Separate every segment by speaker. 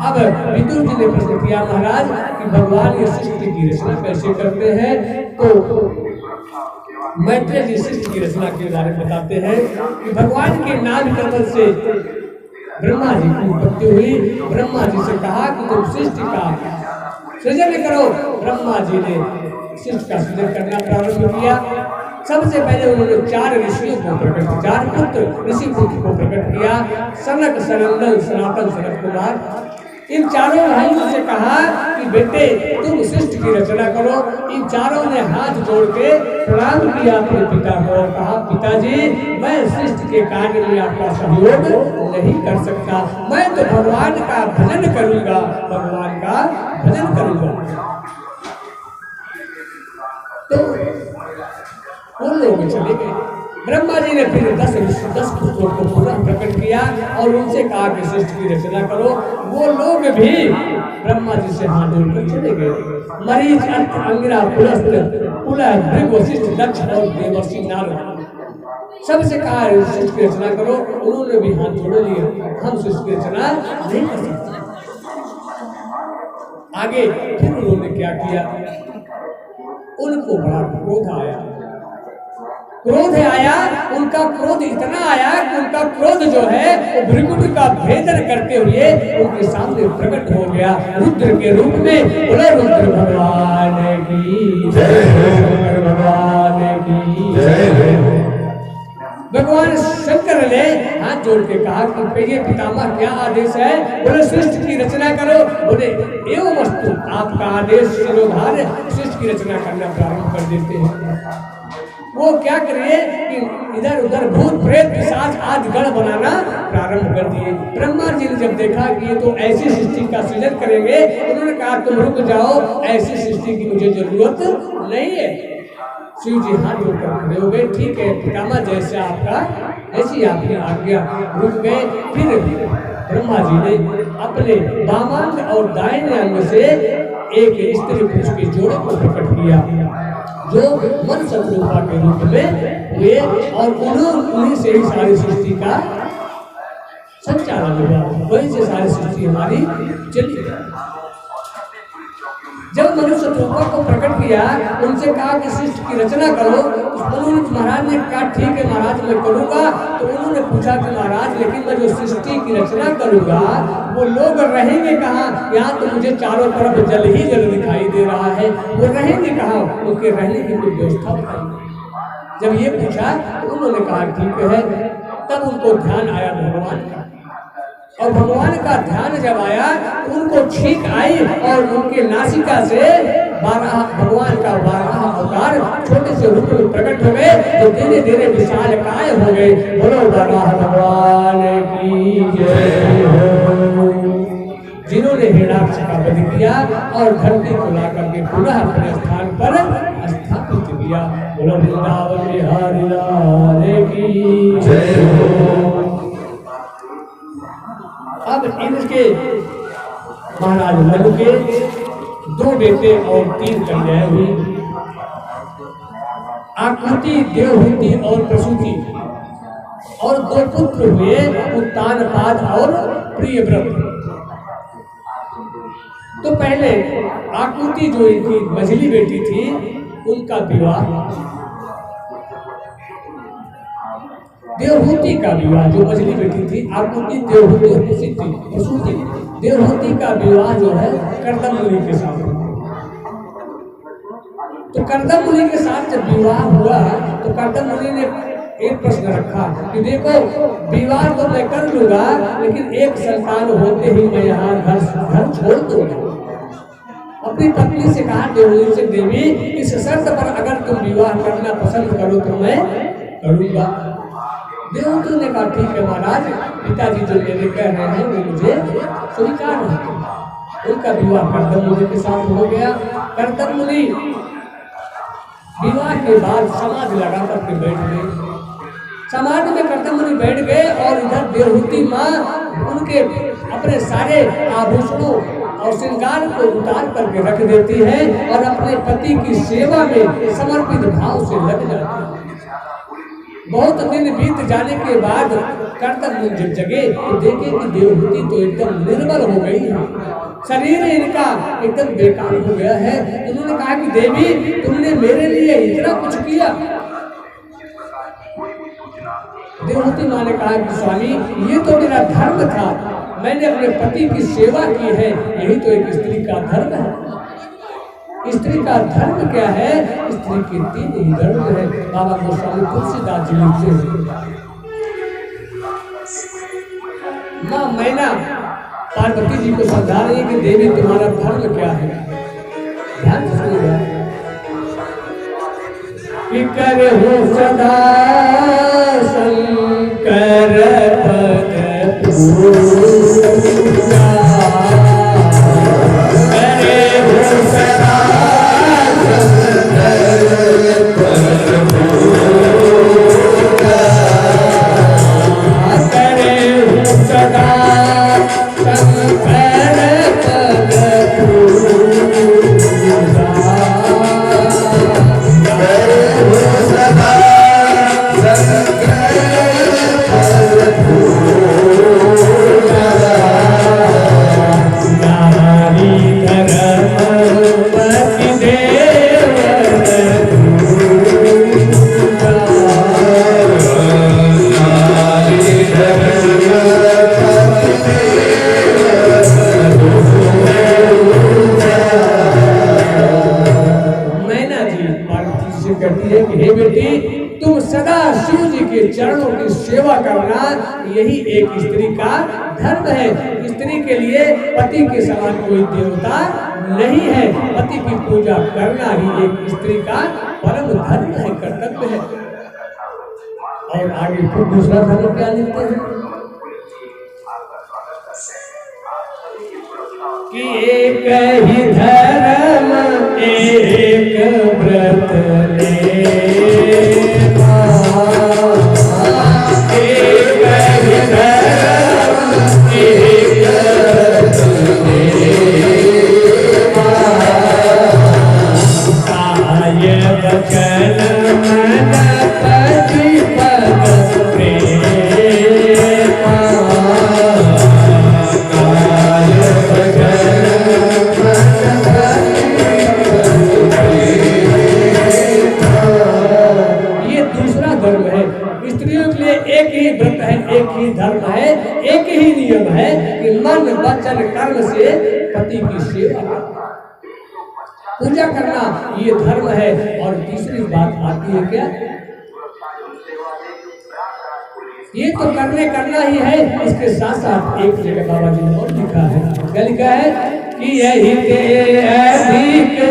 Speaker 1: अब विदुर जी ने प्रश्न किया महाराज कि भगवान ये सृष्टि की रचना कैसे करते हैं? तो मैत्रेय जी सृष्टि की रचना के बारे में बताते हैं कि भगवान के नाभ कमल से ब्रह्मा जी की उत्पत्ति हुई। ब्रह्मा जी से कहा कि तुम सृष्टि का सृजन करो। ब्रह्मा जी ने सृष्टि का सृजन करना प्रारंभ किया। सबसे पहले उन्होंने 4 ऋषियों को प्रकट किया, 4 पुत्र ऋषि पुत्र को प्रकट किया, सनक, सनंदन, सनातन, सनत कुमार। इन चारों भाइयों से कहा कि बेटे तुम सृष्टि की रचना करो। इन चारों ने हाथ जोड़ के प्रणाम किया अपने पिता को और कहा पिताजी मैं सृष्टि के कार्य में आपका सहयोग नहीं कर सकता, मैं तो भगवान का भजन करूंगा, भगवान का भजन करूंगा। तो उन लोग चले गए। ब्रह्मा जी ने फिर 10 पुत्रों को पुनः प्रकट किया और उनसे कहा कि सृष्टि की रचना करो। वो लोग भी ब्रह्मा जी से हाथ जोड़कर चले गए। मरीच, अर्क, अंगिरा, पुलस्त, पुलह, भृगु, वशिष्ठ, दक्ष और देवर्षि नारद सबसे कहा सृष्टि की रचना करो। उन्होंने भी हाथ जोड़ लिए, हम सृष्टि की रचना नहीं कर सकते। आगे फिर उन्होंने क्या किया? उनको बड़ा क्रोध आया। उनका क्रोध इतना आया कि उनका क्रोध जो है वो भृगु का भेदन करते हुए उनके सामने प्रकट हो गया रुद्र के रूप में। बोले रुद्र भगवान की जय, शंकर भगवान की जय। भगवान शंकर ने हाथ जोड़ के कहा कि प्रिय पितामह क्या आदेश है? बोले सृष्टि की रचना करो। बोले एवं वस्तु आपका आदेश शिरोधार्य, सृष्टि की रचना करना प्रारंभ कर देते हैं। वो क्या करिए कि इधर उधर भूत प्रेत पिशाच आदि गण बनाना प्रारंभ कर दिए। ब्रह्मा जी ने जब देखा कि ये तो ऐसी सृष्टि का सृजन करेंगे, उन्होंने कहा तुम रुक जाओ, ऐसी सृष्टि की मुझे जरूरत नहीं है। शिव जी हाथ जोड़कर खड़े हो गए। ठीक है पितामह जैसे आपका ऐसी आपकी आज्ञा। रुक गए। फिर ब्रह्मा जी ने अपने वामांग और दाहिने अंग से एक स्त्री पुरुष के जोड़े को प्रकट किया जो मन शत्रुपा के रूप में हुए और उन्हीं से ही सारी सृष्टि का संचालन हुआ। वहीं से सारी सृष्टि हमारी चली। जब मनुष्य शत्रुपा को प्रकट किया, उनसे कहा कि सृष्टि की रचना करो। तो महाराज ने कहा ठीक है महाराज मैं करूंगा। तो उन्होंने पूछा कि महाराज लेकिन मैं जो सृष्टि की रचना करूंगा वो लोग रहेंगे कहाँ? यहाँ तो मुझे चारों तरफ जल ही जल दिखाई दे रहा है, वो रहेंगे कहाँ? उनके रहने की कोई व्यवस्था बताइए। जब ये पूछा तो उन्होंने कहा ठीक है। तब उनको ध्यान आया भगवान का, और भगवान का ध्यान जब आया उनको छींक आई और उनके नासिका से भगवान का 12 अवतार छोटे से रूप में प्रकट हो गए जो धीरे धीरे विशाल काय हो गए। बोलो वराह भगवान की जय हो। जिन्होंने हिरण्याक्ष का वध किया और धरती को ला करके पुनः अपने स्थान पर स्थापित किया। बोलो वृंदावन बिहारी लाल की जय हो। अब इनके महाराज मनु के 2 बेटे और 3 कन्याएं हुई। आकृति, देवहूति और प्रसूति, और 2 पुत्र हुए उत्तानपाद और प्रियव्रत। तो पहले आकृति जो इनकी मझली बेटी थी उनका विवाह, देवहूति का विवाह जो मझली बेटी थी, आकृति, देवहूति और प्रसूति, देवहूति का विवाह जो है कर्दम मुनि के साथ हुआ। तो कर्दम मुनि के साथ जब विवाह हुआ तो कर्दम मुनि ने एक प्रश्न रखा कि देखो विवाह तो मैं कर लूंगा लेकिन एक संतान होते ही मैं यहाँ घर छोड़ दूंगा। अपनी पत्नी से कहा देवहूति से देवी इस शर्त पर अगर तुम विवाह करना पसंद करो तो मैं करूंगा। देवहूति ने कहा ठीक है महाराज, पिताजी जो मेरे कह रहे हैं वो मुझे स्वीकार है। उनका विवाह कर्दम मुनि के साथ हो गया। कर्दम मुनि विवाह के बाद समाधि लगा करके बैठ गए। समाधि में कर्दम मुनि बैठ गए और इधर देवहूति माँ उनके अपने सारे आभूषणों और श्रृंगार को उतार करके रख देती है और अपने पति की सेवा में समर्पित भाव से लग जाती है। बहुत दिन बीत जाने के बाद कर्तव्य जब जगे तो देखे कि देवहूति तो एकदम निर्बल हो गई है, शरीर इनका एकदम बेकार हो गया है। उन्होंने कहा कि देवी तुमने मेरे लिए इतना कुछ किया। देवहूति माँ ने कहा कि स्वामी ये तो मेरा धर्म था, मैंने अपने पति की सेवा की है, यही तो एक स्त्री का धर्म है। स्त्री का धर्म क्या है? स्त्री के 3 ही धर्म है। बाबा गोस्वामी तुलसीदास जी लिखते हैं। माँ मैना पार्वती जी को समझा रही है कि देवी तुम्हारा धर्म क्या है। ध्यान से सुनिएगा। कि करहु सदा शंकर पद पूजा, करहु सदा शंकर पद पूजा, करहु सदा शंकर पद पूजा, चरणों की सेवा करना यही एक स्त्री का धर्म है। स्त्री के लिए पति के समान कोई देवता नहीं है। पति की पूजा करना ही एक स्त्री का परम धर्म है, कर्तव्य है। और आगे फिर दूसरा धर्म क्या लिखते हैं कि एक ही धर्म एक व्रत धर्म है। एक ही नियम है कि मन वचन कर्म से पति की सेवा पूजा करना ये धर्म है। और तीसरी बात आती है क्या? ये तो करना ही है, इसके साथ साथ एक जगह बाबा जी ने और लिखा है। क्या लिखा है कि यही के अधिक के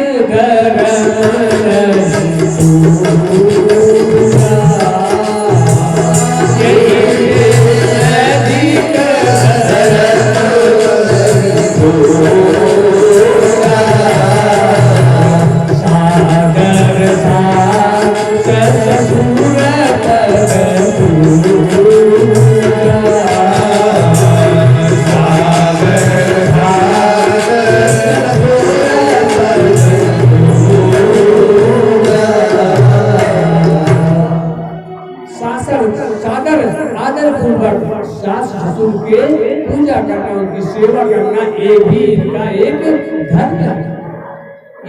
Speaker 1: पूजा करना, उनकी सेवा करना, ये भी इनका एक धर्म है।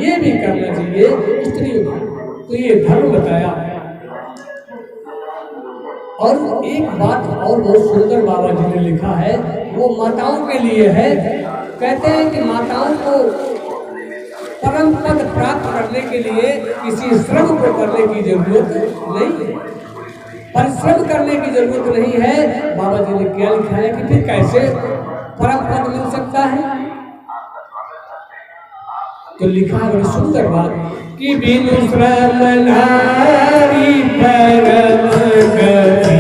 Speaker 1: ये भी करना चाहिए स्त्रियों को। तो ये धर्म बताया। और एक बात और बहुत सुंदर बाबा जी ने लिखा है, वो माताओं के लिए है। कहते हैं कि माताओं को परम पद प्राप्त करने के लिए किसी श्रम को करने की जरूरत नहीं है, परिश्रम करने की जरूरत नहीं है। बाबा जी ने क्या लिखा है कि फिर कैसे परम पद मिल सकता है? तो लिखा है बड़ी सुंदर बात कि बिनु श्रम नारी परम गति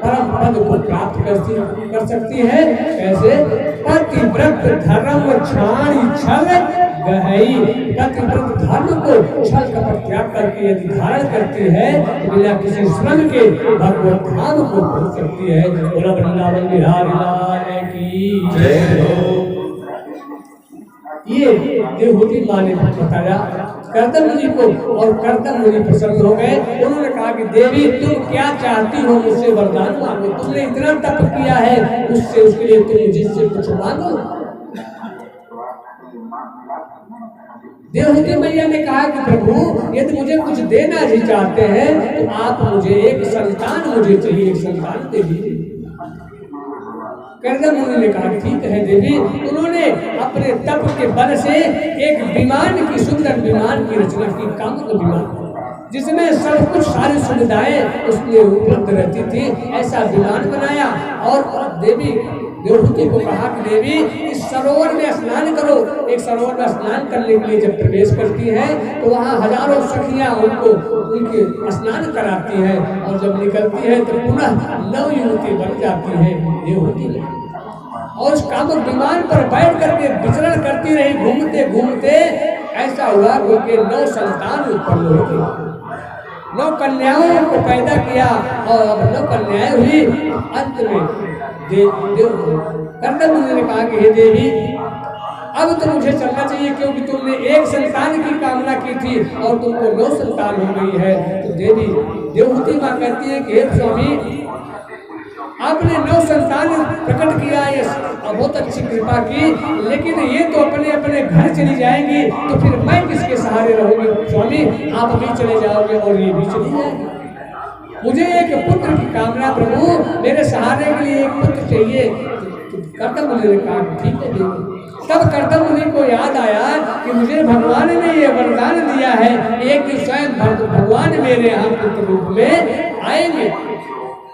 Speaker 1: परम पद को प्राप्त कर सकती है। कैसे? पतिव्रत धर्म छाणी छल गहई। पतिव्रत धर्म को छल कपट त्याग करके यदि धारण करती है तो बिना किसी श्रम के भगवत धाम को पहुंच सकती है। बोला वृंदावन बिहारी लाल की जय हो। ये देवहूति माँ ने बताया कर्दम मुनि को, और कर्दम मुनि प्रसन्न हो गए। उन्होंने कहा कि देवी तुम क्या चाहती हो, मुझसे वरदान मांगो। तुमने इतना तप किया है उससे, उसके लिए तुम मुझसे कुछ मांगो। देवहूति मैया ने कहा कि प्रभु यदि मुझे कुछ देना ही चाहते हैं तो आप मुझे एक संतान, मुझे चाहिए एक संतान दे दीजिए। कर्दम मुनि ने कहा ठीक है देवी। उन्होंने अपने तप के बल से एक विमान की, सुंदर विमान की रचना की, कामुक विमान, जिसमें सब कुछ सारी सुविधाएं उसमें उपलब्ध रहती थी। ऐसा विमान बनाया और देवी देवहूति को कहा कि देवी इस सरोवर में स्नान करो। एक सरोवर में स्नान करने के लिए जब प्रवेश करती है तो वहाँ हजारों सखियां उनको उनके स्नान कराती हैं, और जब निकलती है तो पुनः नव युवती बन जाती है देवहूति। और उस कामुक विमान पर बैठ करके विचरण करती रही, घूमते घूमते ऐसा हुआ कि 9 संतान उत्पन्न हो गए, 9 कन्याओं को पैदा किया, और अब 9 कन्याएं हुई। अंत में कर्दम मुनि ने कहा कि हे देवी अब तो मुझे चलना चाहिए, क्योंकि तुमने एक संतान की कामना की थी और तुमको 9 संतान हो गई है। तो देवी देवहूति माँ कहती है कि हे स्वामी आपने 9 संतान प्रकट किया, ये बहुत अच्छी कृपा की, लेकिन ये तो अपने अपने घर चली जाएंगी, तो फिर मैं किसके सहारे रहूंगी? स्वामी आप भी चले जाओगे और ये भी चली जाएगी। मुझे एक पुत्र की कामना प्रभु, मेरे सहारे के लिए एक पुत्र चाहिए। कर्दम मुनि ने कहा ठीक है देवी। तब कर्दम मुनि को याद आया कि मुझे भगवान ने ये वरदान दिया है, एक दिन स्वयं भगवान मेरे यहाँ पुत्र रूप में आएंगे,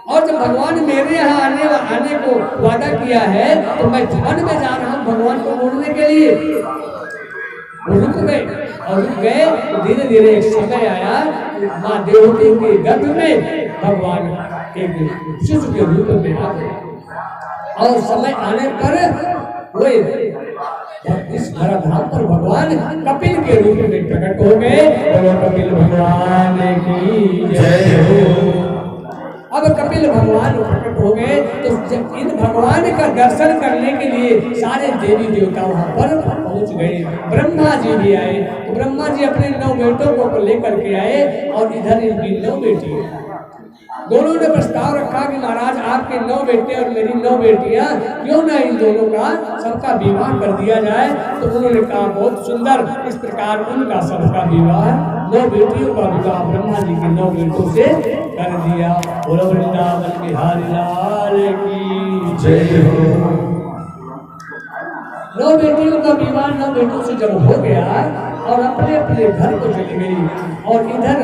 Speaker 1: और जब भगवान मेरे यहाँ आने को वादा किया है तो मैं वन में जा रहा हूँ भगवान को ढूंढने के लिए। वो रुक गए, और रुक गए तो धीरे धीरे एक समय आया, माँ देवहूति के गर्भ में भगवान एक शिशु के रूप में आ गए, और समय आने पर वो इस धराधाम पर भगवान कपिल के रूप में प्रकट हो गए। और कपिल भगवान की जय हो। अब कपिल भगवान प्रकट हो गए तो जब इन भगवान का दर्शन करने के लिए सारे देवी देवता वहां पर पहुंच गए। ब्रह्मा जी भी आए, तो ब्रह्मा जी अपने 9 बेटों को लेकर के आए, और इधर इनकी 9 बेटी, दोनों ने प्रस्ताव रखा कि महाराज आपके 9 बेटे और मेरी 9 बेटियां, क्यों ना इन दोनों का सबका विवाह कर दिया जाए। तो उन्होंने कहा बहुत सुंदर, इस प्रकार उनका सबका विवाह 9 बेटियों का विवाह ब्रह्मा जी के 9 बेटों से कर दिया। बोलो वृंदावन बिहारी लाल की जय हो। 9 बेटियों का विवाह 9 बेटों से जब हो गया और अपने अपने घर को चली गई, और इधर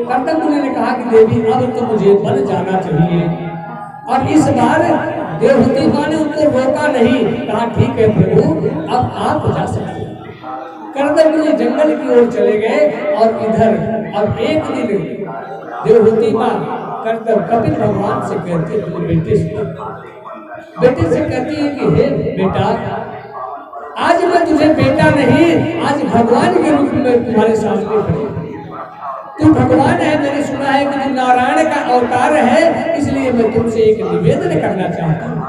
Speaker 1: कर्दम मुनि ने कहा कि देवी अब तो मुझे वन जाना चाहिए। और इस बार देवहूति माँ ने उनको रोका नहीं, कहा ठीक है प्रभु अब आप जा सकते हैं। कर्दम मुनि जंगल की ओर चले गए, और इधर अब एक दिन देवहूति माँ कपिल भगवान से कहती है, बेटे से कहती है कि हे बेटा आज मैं तुझे बेटा नहीं, आज भगवान के रूप में तुम्हारे सामने खड़ी। तू भगवान है, मैंने सुना है कि तू नारायण का अवतार है, इसलिए मैं तुमसे एक निवेदन करना चाहता हूँ।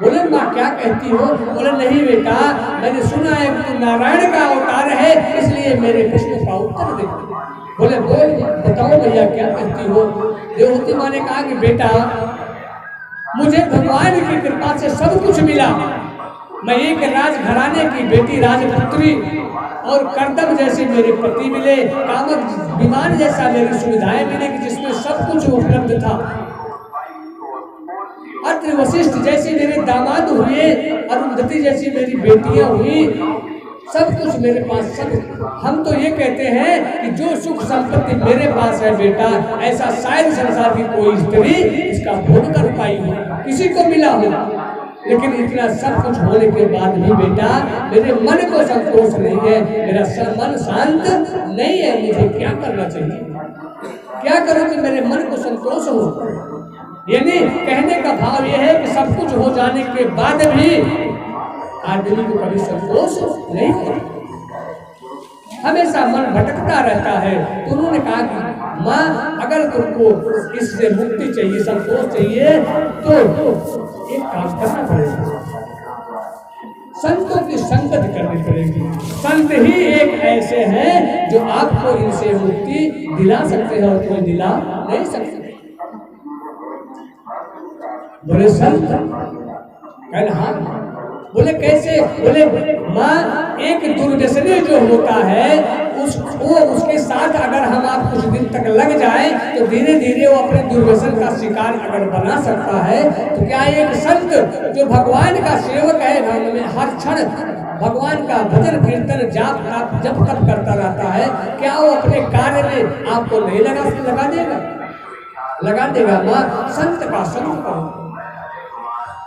Speaker 1: बोले माँ क्या कहती हो? बोले नहीं बेटा, मैंने सुना है कि तू नारायण का अवतार है, इसलिए मेरे प्रश्न का उत्तर दे। बोले बोल बताओ भैया क्या कहती हो? देवहूति माँ ने कहा कि बेटा मुझे भगवान की कृपा से सब कुछ मिला। मैं एक राजघराने की बेटी राजपुत्री, और कर्दम जैसे मेरे पति मिले, कामक विमान जैसा मेरी सुविधाएं मिली कि जिसमें सब कुछ उपलब्ध था। अत्रि वशिष्ठ जैसे मेरे दामाद हुए, अरुंधति जैसी मेरी बेटियां हुई, सब कुछ मेरे पास। सब हम तो ये कहते हैं कि जो सुख संपत्ति मेरे पास है बेटा, ऐसा शायद संसार की कोई स्त्री इसका भोग कर पाई हो, किसी को मिला हो। लेकिन इतना सब कुछ होने के बाद भी बेटा मेरे मन को संतोष नहीं है, मेरा मन शांत नहीं है, मुझे क्या करना चाहिए? क्या करूं कि मेरे मन को संतोष हो। यानी कहने का भाव यह है कि सब कुछ हो जाने के बाद भी आदमी को कभी संतोष नहीं होता, हमेशा मन भटकता रहता है। तो उन्होंने कहा कि माँ, अगर तुमको इससे मुक्ति चाहिए, संतोष चाहिए, तो एक काम करना पड़ेगा, संतों की संगत करनी पड़ेगी। संत ही एक ऐसे हैं जो आपको इनसे मुक्ति दिला सकते हैं और कोई दिला नहीं सकते। बोले संत? कहना हाँ। बोले कैसे? बोले माँ, एक दुर्व्यसनी जो होता है उसके साथ अगर हम आप कुछ दिन तक लग जाए तो धीरे धीरे वो अपने दुर्व्यसन का शिकार अगर बना सकता है, तो क्या एक संत जो भगवान का सेवक है, हर क्षण भगवान का भजन कीर्तन जाप जप तप करता रहता है, क्या वो अपने कार्य में आपको नहीं लगा देगा? लगा देगा। माँ, संत का संग करो।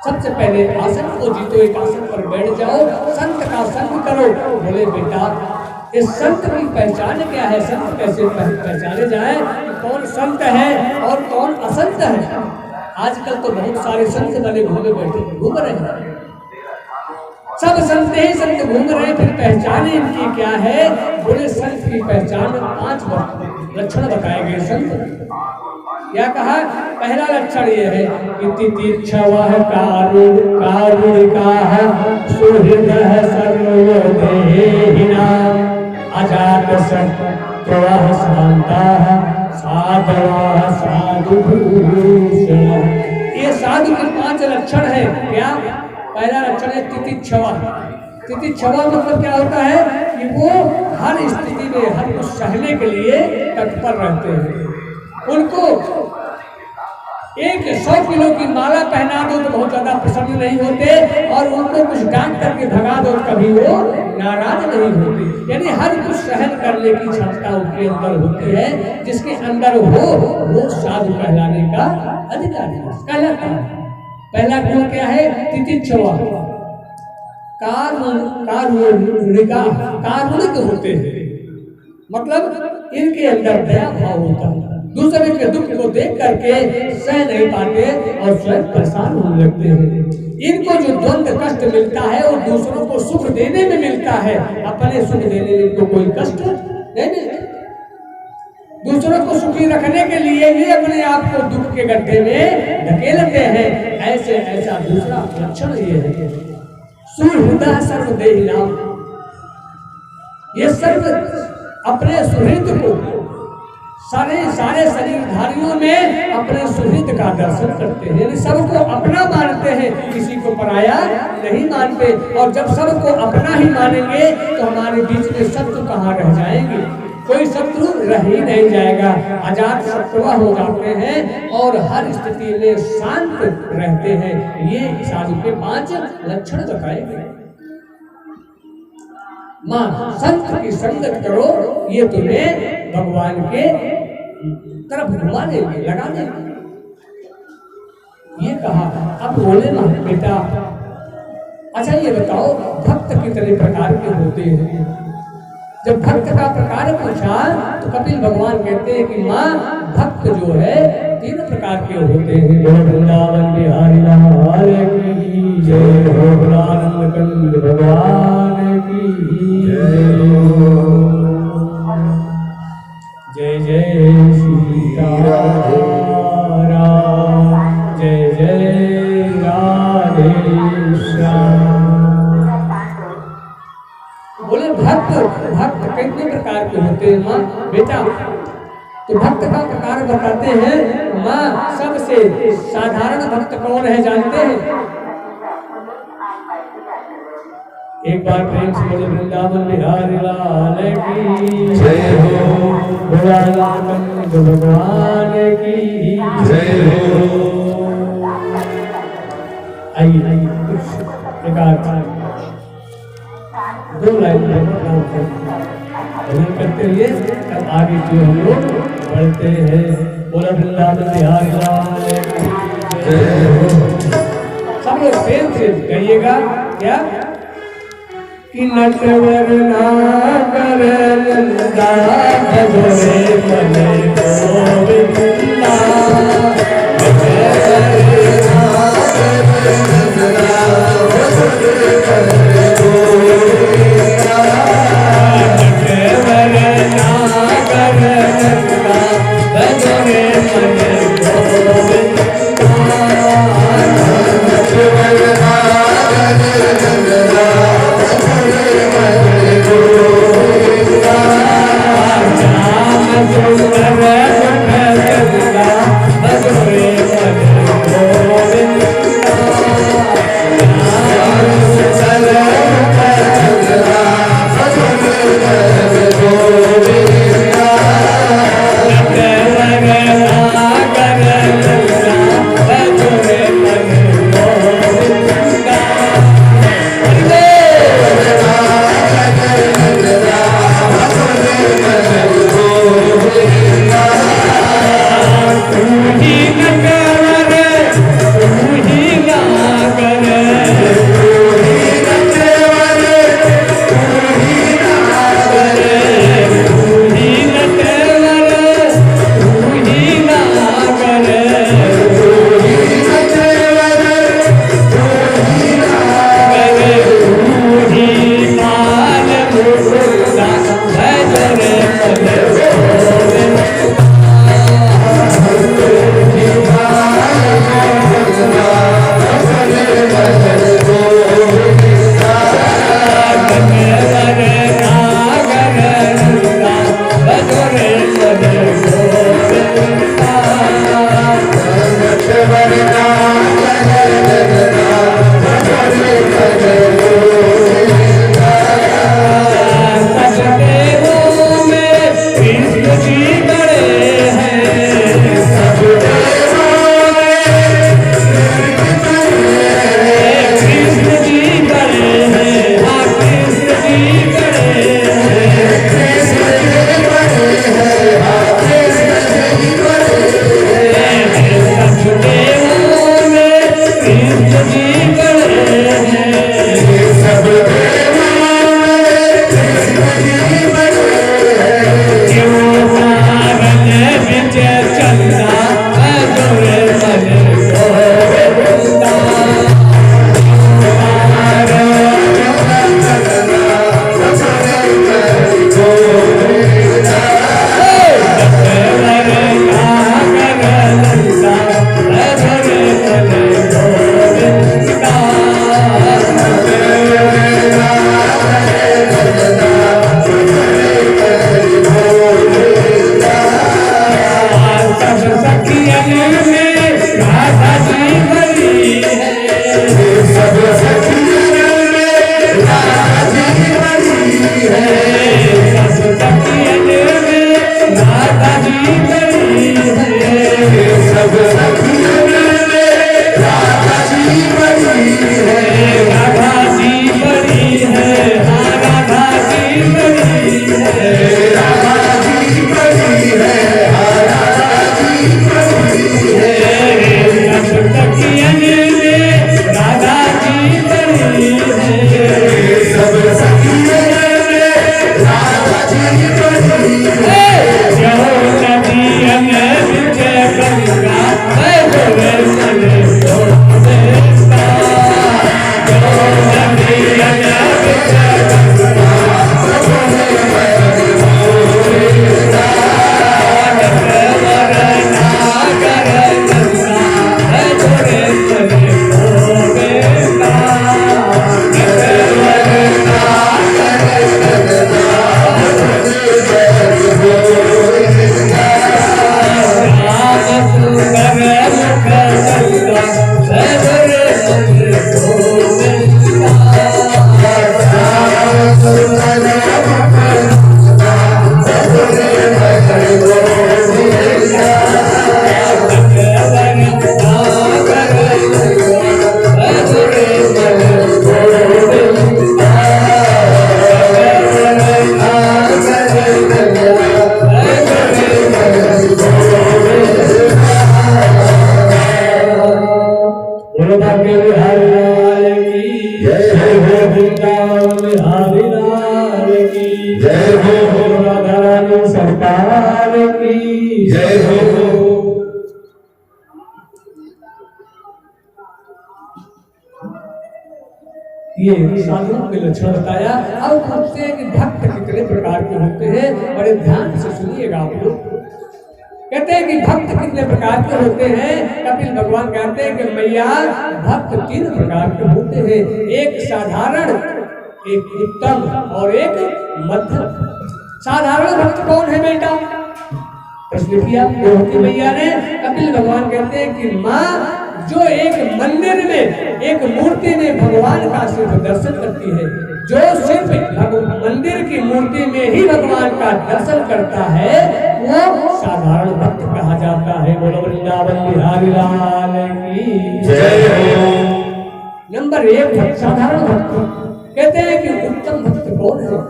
Speaker 1: सबसे पहले आसन को जीतो, एक आसन पर बैठ जाओ, संत का संग करो। बोले बेटा, इस संत की पहचान क्या है? संत कैसे पहचाने जाए? कौन संत है और कौन असंत है? आजकल तो बहुत सारे संत बने घूम रहे हैं, सब संत ही संत घूम रहे हैं, फिर पहचान इनकी क्या है? बोले संत की पहचान 5 लक्षण बताए गए। संत क्या कहा? पहला लक्षण ये है कि तितिक्षवः कारुणिकाः सुहृदः सर्वदेहिनाम् अजातशत्रुवः शान्ताः साधवः साधुभूषणः। ये साधु के 5 लक्षण है। क्या? पहला लक्षण है तितिक्षवा। तितिक्षवा मतलब क्या होता है कि वो हर स्थिति में हर कुछ सहने के लिए तत्पर रहते हैं। उनको 100 किलो की माला पहना दो तो बहुत ज्यादा प्रसन्न नहीं होते, और उनको कुछ डांट करके भगा दो कभी वो नाराज नहीं होते। यानी हर कुछ सहन करने की क्षमता उनके अंदर होती है। जिसके अंदर हो वो साधु कहलाने का अधिकारी कहलाता है। पहला गुण क्या है? तितिक्षवा। कारुणिक होते हैं, मतलब इनके अंदर दया भाव होता है, दूसरे के दुख को देख करके सह नहीं पाते और स्वयं परेशान होने लगते हैं। इनको जो द्वंद्व कष्ट मिलता है वो दूसरों को सुख देने में मिलता है, अपने सुख देने में इनको कोई कष्ट नहीं मिलता। दूसरों को सुखी रखने के लिए भी अपने आप को दुख के गड्ढे में धकेलते हैं। ऐसा दूसरा लक्षण ये है। सुहृदः सर्वदेहिनाम्, ये सर्व अपने सुहृद को सारे शरीरधारियों में अपने सुहृद का दर्शन करते हैं, यानी सबको अपना मानते हैं, किसी को पराया नहीं मानते। और जब सबको अपना ही मानेंगे तो हमारे बीच में शत्रु कहाँ रह जाएंगे? कोई शत्रु रह ही नहीं जाएगा। अजात शत्रु हो जाते हैं और हर स्थिति में शांत रहते हैं। ये साधु के 5 लक्षण बताए गए। माँ, संत की संगत करो, ये तुम्हें भगवान के तरफ घुमा देंगे, लगा देंगे। ये कहा। अब बोले ना बेटा, अच्छा ये बताओ भक्त कितने प्रकार के होते हैं? जब भक्त का प्रकार पूछा तो कपिल भगवान कहते हैं कि माँ, भक्त जो है 3 प्रकार के होते हैं। वृंदावन बिहारी लाल की जय हो, आनंद कंद भगवान की जय। जय सीता राम, जय जय राधे श्याम। बोले भक्त कितने प्रकार के होते हैं माँ? बेटा, तो भक्त का प्रकार बताते हैं माँ। सबसे साधारण भक्त कौन है जानते हैं? एक बार प्रेम से बोले वृंदावन बिहारी लाल की जय हो, भगवान की जय हो। आइए दो लाइन करते हुए अब आगे जो हम लोग बढ़ते हैं। बोला वृंदावन बिहारी लाल की जय हो। सब लोग प्रेम से कहिएगा क्या? कि नटवर नागर नंदा भजरे मने Hare ये साधुओं के लक्षण बताया। अब पूछते हैं कि भक्त कितने प्रकार के होते हैं, बड़े ध्यान से सुनिएगा आप लोग। कहते हैं कि भक्त कितने प्रकार के होते हैं। कपिल भगवान कहते हैं कि मैया भक्त 3 प्रकार के होते हैं, एक साधारण, एक उत्तम और एक मध्यम। साधारण भक्त कौन है बेटा? प्रश्न किया देवकी मैया ने। कपिल भगवान कहते हैं कि माँ जो एक मंदिर में, एक मूर्ति में भगवान का सिर्फ दर्शन करती है, जो सिर्फ मंदिर की मूर्ति में ही भगवान का दर्शन करता है, वो साधारण भक्त कहा जाता है। बोलो वृंदावन बिहारी लाल की जय हो। नंबर 1 भक्त साधारण भक्त। कहते हैं कि उत्तम भक्त कौन है?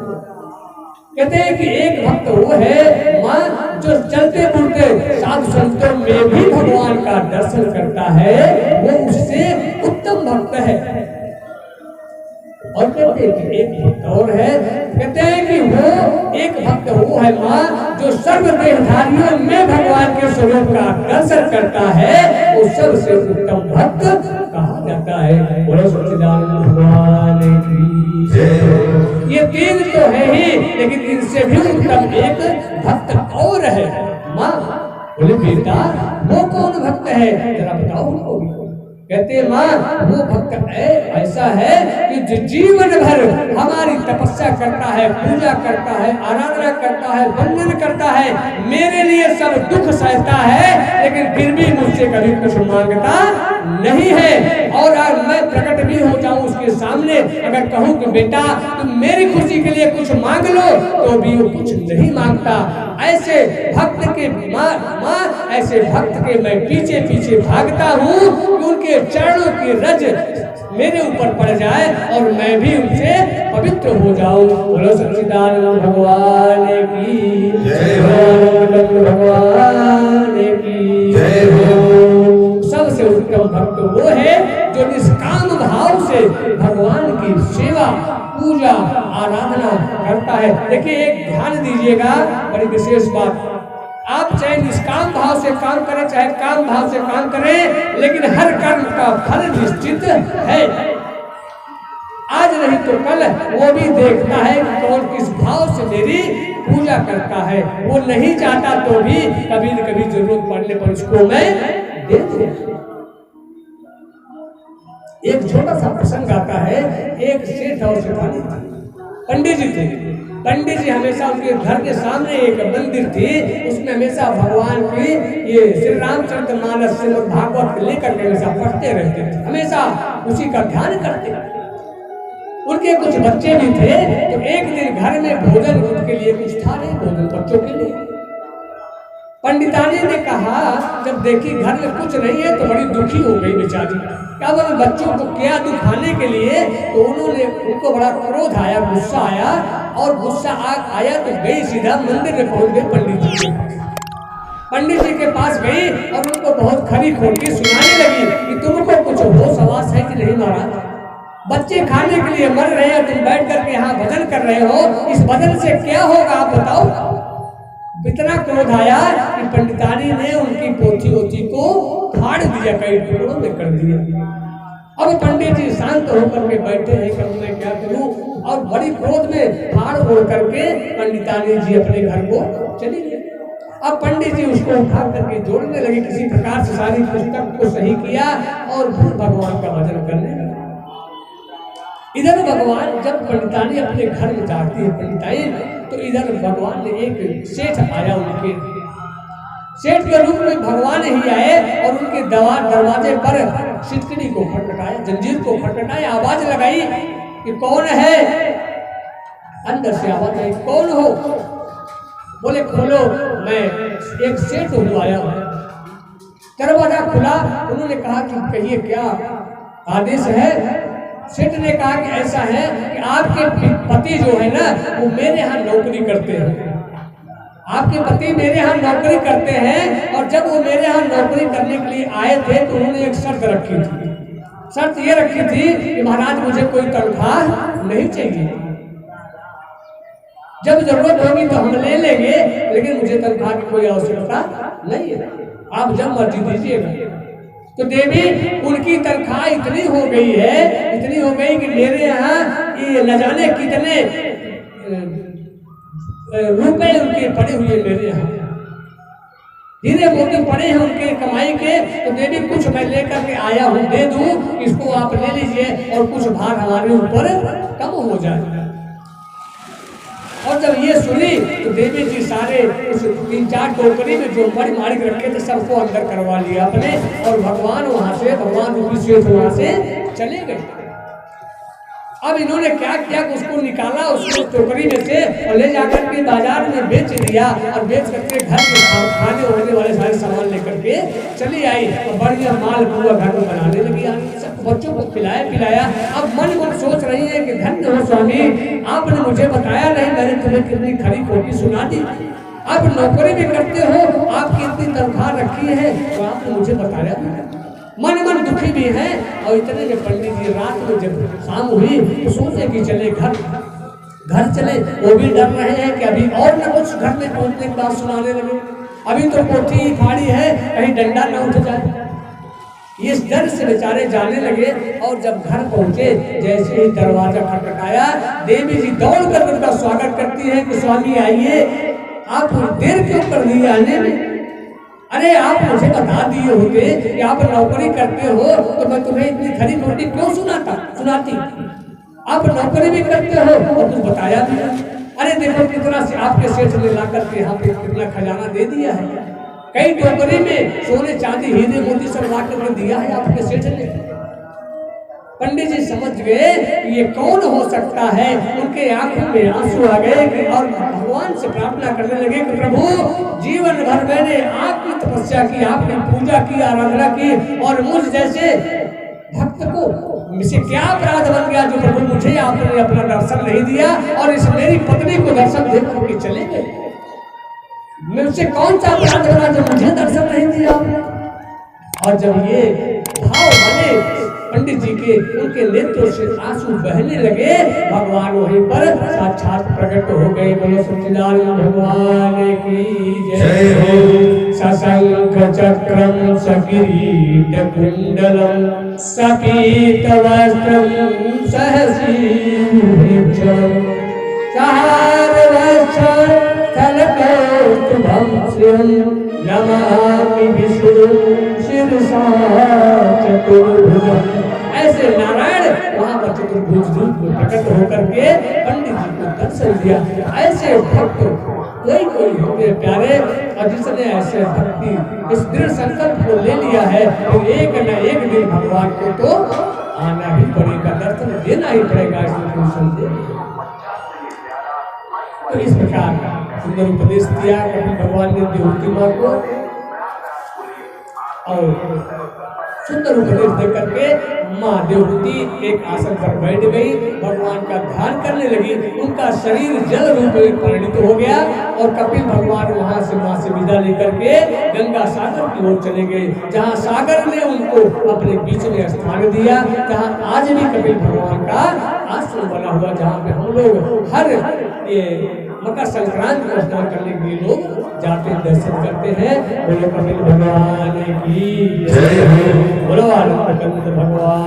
Speaker 1: कहते हैं कि एक भक्त वो है माँ जो चलते बुलते साधु संतों में भी भगवान का दर्शन करता है, वो उससे उत्तम भक्त है। और कहते हैं कि एक भक्त और है, कहते हैं कि वो एक भक्त वो है माँ जो सर्व देहधारियों में भगवान के स्वरूप का दर्शन करता है, वो सबसे उत्तम भक्त कहा जाता है। बोलो सच्चिदानंद भगवान की जय। ये 3 तो है ही, लेकिन इनसे भी उत्तम एक भक्त और है। माँ बोले बेटा वो कौन भक्त है, जरा बताओ उनको। कहते हैं माँ वो भक्त ऐसा है कि जो जीवन भर हमारी तपस्या करता है, पूजा करता है, आराधना करता है, वंदन करता है, मेरे लिए सब दुख सहता है, लेकिन फिर भी मुझसे कभी कुछ मांगता नहीं है। और अगर मैं प्रकट भी हो जाऊं उसके सामने, अगर कहूं कि बेटा तुम मेरी खुशी के लिए कुछ मांग लो, तो भी वो कुछ नहीं मांगता। ऐसे भक्त के माँ ऐसे भक्त के मैं पीछे पीछे भागता हूँ कि उनके चरणों की रज मेरे ऊपर पड़ जाए और मैं भी उनसे पवित्र हो जाऊं। बोलो सच्चिदानंद भगवान की जय हो, भगवान की जय हो। सबसे उत्तम भक्त वो है जो निष्काम भाव से भगवान की सेवा, पूजा, आराधना करता है। देखिए एक ध्यान दीजिएगा, बड़ी विशेष बात, आप चाहे निष्काम भाव से काम करें चाहे काम भाव से काम करें, लेकिन हर कर्म का फल निश्चित है। आज नहीं तो कल वो भी देखता है कि कौन किस भाव से मेरी पूजा करता है। वो नहीं चाहता तो भी कभी न कभी जरूरत पड़ने पर उसको मैं दे दूं। एक छोटा सा प्रसंग आता है। एक सेठ और सेठानी पंडित जी थे। पंडित जी हमेशा उनके घर के सामने एक मंदिर थी, उसमें हमेशा भगवान की ये श्री रामचरितमानस श्रीमद् भागवत लेकर के हमेशा पढ़ते रहते थे, हमेशा उसी का ध्यान करते। उनके कुछ बच्चे भी थे, तो एक दिन घर में भोजन उनके लिए कुछ था नहीं, भोजन बच्चों के लिए। पंडितानी ने कहा जब देखी घर में कुछ नहीं है तो बड़ी दुखी हो गई बेचारी। क्या बोले बच्चों को क्या दुखाने के लिए, तो उनको बड़ा क्रोध आया, गुस्सा आया, और गुस्सा आया तो गई सीधा मंदिर में पहुंच गई पंडित जी के पास। पंडित जी के पास गई और उनको बहुत खरी खोटी सुनाने लगी कि तुमको कुछ होश आवास है कि नहीं महाराज, बच्चे खाने के लिए मर रहे हैं, तुम बैठ करके यहाँ भजन कर रहे हो, इस भजन से क्या होगा आप बताओ। इतना क्रोध आया कि पंडितानी ने उनकी पोथी वोथी को फाड़ दिया, कई टुकड़ों में कर दिया। अब पंडित जी शांत होकर के बैठे हैं कि मैं क्या करूं, और बड़ी क्रोध में फाड़ फोड़ करके पंडितानी जी अपने घर को चली गई। अब पंडित जी उसको उठा करके जोड़ने लगे, किसी प्रकार से सारी पुस्तक को सही किया और फिर भगवान का भजन करने लगे। इधर भगवान जब पंडितानी अपने घर में जाती है पंडिताई, तो इधर भगवान ने एक सेठ आया, उनके सेठ के रूप में भगवान ही आए और उनके दरवाजे पर सिटकड़ी को खटखटाया, जंजीर को खटखटाया, आवाज लगाई कि कौन है। अंदर से आवाज आई कौन हो। बोले खोलो, मैं एक सेठ हूँ आया हूँ। दरवाजा खुला, उन्होंने कहा कि कहिए क्या आदेश है। सेठ ने कहा कि ऐसा है कि आपके पति जो है ना वो मेरे यहाँ नौकरी करते हैं, आपके पति मेरे यहाँ नौकरी करते हैं, और जब वो मेरे यहाँ नौकरी करने के लिए आए थे तो उन्होंने एक शर्त रखी थी। शर्त ये रखी थी कि महाराज मुझे कोई तनख्वाह नहीं चाहिए, जब जरूरत होगी तो हम ले लेंगे, लेकिन मुझे तनख्वाह की कोई आवश्यकता नहीं है, आप जब मर्जी दीजिएगा। तो देवी उनकी तनख्वाह इतनी हो गई कि मेरे यहाँ ये न जाने कितने रुपए उनके पड़े हुए मेरे यहाँ, हीरे मोती पड़े हैं उनके कमाई के। तो देवी कुछ मैं लेकर के आया हूँ, दे दूं, इसको आप ले लीजिए और कुछ भार हमारे ऊपर कम हो जाए। और जब ये सुनी तो देवी जी सारे उस 3-4 टोकरी में जो मणि माणिक रखे थे सबको अंदर करवा लिया अपने, और भगवान रूपी सेठ वहां से चले गए। अब इन्होंने क्या किया कि उसको निकाला उसको टोकरी में से और ले जाकर के बाजार में बेच दिया, और बेच करके घर में खाने होने वाले सारे सामान लेकर के चली आई और बढ़िया माल पूरा घर में बनाने लगी। सब बच्चों को खिलाया पिलाया। अब मन सोच रही है कि धन्य हो स्वामी, आपने मुझे बताया नहीं, मैंने तुम्हें कितनी खरी खोटी सुना दी। आप नौकरी भी करते हो, आपकी इतनी तनख्वाह रखी है तो आपने मुझे बताया नहीं। मन दुखी भी है। और इतने में पंडित जी रात में जब शाम हुई तो सोचे कि चले घर चले। वो भी डर रहे हैं कि अभी और न कुछ घर में पहुंचने के बाद सुनाने लगे, अभी तो पोथी फाड़ी है, कहीं डंडा न उठ जाए। इस डर से बेचारे जाने लगे। और जब घर पहुंचे, जैसे ही दरवाजा खटखटाया, देवी जी दौड़ कर उनका स्वागत करती है कि स्वामी आइए, आप देर क्यों कर दी आने में? अरे आप मुझे बता दिए होते कि आप नौकरी करते हो तो मैं तुम्हें इतनी खरी खोटी क्यों सुनाती। आप नौकरी भी करते हो और कुछ बताया भी नहीं। अरे देखो कितना से आपके सेठ ने ला करके यहाँ पे कितना खजाना दे दिया है, कई टोकरी में सोने चांदी हीरे मोती सब ला करके दिया है आपके सेठ ने। पंडित जी समझ गए कि ये कौन हो सकता है। उनके आंखों में आंसू आ गए और भगवान से प्रार्थना करने लगे कि प्रभु, जीवन भर मैंने आपकी तपस्या की, आपकी पूजा की, आराधना की, और मुझ जैसे भक्त को मुझसे क्या अपराध बन गया जो प्रभु मुझे आपने अपना दर्शन नहीं दिया और इस मेरी पत्नी को दर्शन दे करके चले गए। मुझसे कौन सा अपराध बना जो मुझे दर्शन नहीं दिया? और जब ये भाव बने पंडित जी के, उनके नेत्रों से आंसू बहने लगे, भगवान वहीं पर साक्षात प्रकट हो गए। बोलो सच्चिदानंद भगवान की जय हो। सशंख चक्रम सकिरीट कुंडलम सपीत वस्त्रम सहसीभूषणम सहस्रवक्षः स्थलकौस्तुभं श्रियं नमामि विष्णुं शिरसा चतुर्भुजम्। ऐसे नारायण वहां पर चतुर्भुज रूप में प्रकट होकर के पंडित जी को दर्शन दिया। ऐसे भक्त कोई होते प्यारे, और जिसने ऐसे भक्ति इस दृढ़ संकल्प को ले लिया है तो एक न एक दिन भगवान को तो आना ही पड़ेगा, दर्शन देना ही पड़ेगा। इसमें संदेह। तो इस प्रकार सुंदर उपदेश दिया कभी भगवान ने देवती माँ को, और सुंदर उपदेश दे करके माँ देवहूति एक आसन पर बैठ गई, भगवान का ध्यान करने लगी। उनका शरीर जल रूप में परिणित हो गया और कपिल भगवान वहां से माँ से विदा लेकर के गंगा सागर की ओर चले गए, जहाँ सागर ने उनको अपने बीच में स्थान दिया, जहाँ आज भी कपिल भगवान का आश्रम बना हुआ, जहाँ पे हम लोग हर ये मकर संक्रांति को स्नान करने के लिए लोग जाते दर्शन करते हैं। बोलो कपिल भगवान की जय हो। बोलो आनंद कंद भगवान